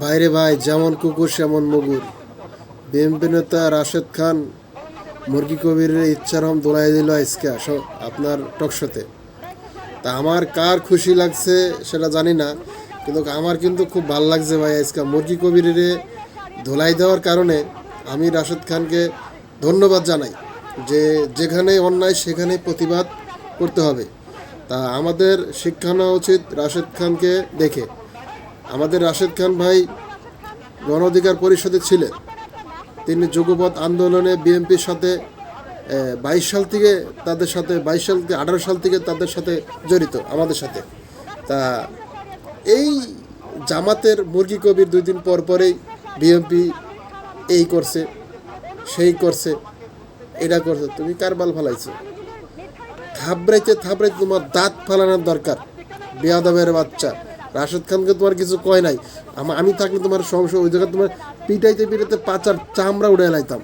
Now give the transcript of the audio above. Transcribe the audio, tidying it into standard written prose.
বাইরে ভাই যেমন কুকুর সেমন মুগুর। বিএনপি নেতা রাশেদ খান মুরগি কবিরের ইচ্ছারম দোলাই দিল আজকে আপনার টকশোতে। তা আমার কার খুশি লাগছে সেটা জানি না, কিন্তু আমার কিন্তু খুব ভালো লাগছে ভাই। আজকে মুরগি কবিরের ধোলাই দেওয়ার কারণে আমি রাশেদ খানকে ধন্যবাদ জানাই যে যেখানে অন্যায় সেখানে প্রতিবাদ করতে হবে। তা আমাদের শিক্ষা নেওয়া উচিত রাশেদ খানকে দেখে। আমাদের রাশেদ খান ভাই গণ অধিকার পরিষদে ছিলেন, তিনি যুগপৎ আন্দোলনে বিএনপির সাথে 22 সাল থেকে তাদের সাথে 22 সাল থেকে 18 সাল থেকে তাদের সাথে জড়িত আমাদের সাথে। তা এই জামাতের মুরগি কবির 2 দিন পর পরেই বিএনপি এই করছে সেই করছে এটা করছে। তুমি কার বাল ফালাইছো? থাবড়াইতে থাবড়াইতে তোমার দাঁত ফালানোর দরকার। বেয়াদবের বাচ্চা রাশেদ খানকে তোমার কিছু কয় নাই। আমি থাকলে তোমার সমস্যা ওই জায়গায় তোমার পিটাইতে পিটাইতে পাচার চামড়া উড়ে লাইতাম।